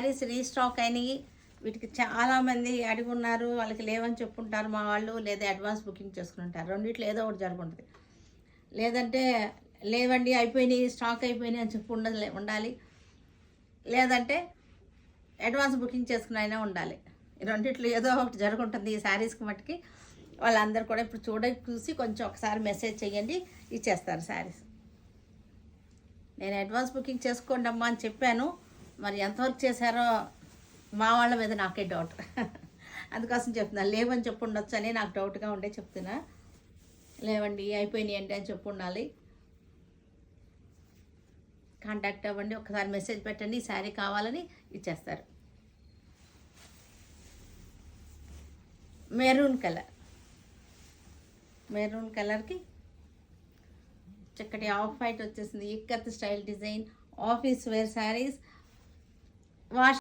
Saris restock అయినాయి. వీటికి చాలామంది అడిగి ఉన్నారు. వాళ్ళకి లేవని చెప్పుంటారు మా వాళ్ళు, లేదా అడ్వాన్స్ బుకింగ్ చేసుకుని ఉంటారు. రెండిట్లో ఏదో ఒకటి జరుగుతుంది. లేదంటే లేవండి అయిపోయినాయి, స్టాక్ అయిపోయినాయి అని చెప్పి ఉండాలి. లేదంటే అడ్వాన్స్ బుకింగ్ చేసుకుని అయినా ఉండాలి. ఈ రెండిట్లో ఏదో ఒకటి జరుగుంటుంది ఈ శారీస్కి మట్టుకి. వాళ్ళందరూ కూడా ఇప్పుడు చూసి కొంచెం ఒకసారి మెసేజ్ చేయండి, ఇచ్చేస్తారు శారీస్. నేను అడ్వాన్స్ బుకింగ్ చేసుకోండి అమ్మా అని చెప్పాను. మరి ఎంతవరకు చేశారో మా వాళ్ళ మీద నాకే డౌట్. అందుకోసం చెప్తున్నా, లేవని చెప్పు ఉండొచ్చు అని నాకు డౌట్గా ఉండే చెప్తున్నా. లేవండి అయిపోయినాయండి అని చెప్పు ఉండాలి. కాంటాక్ట్ అవ్వండి, ఒకసారి మెసేజ్ పెట్టండి, ఈ శారీ కావాలని ఇచ్చేస్తారు. మెరూన్ కలర్కి చక్కటి ఆఫ్ వైట్ వచ్చేసింది. Ikat style design, office wear saris. Wash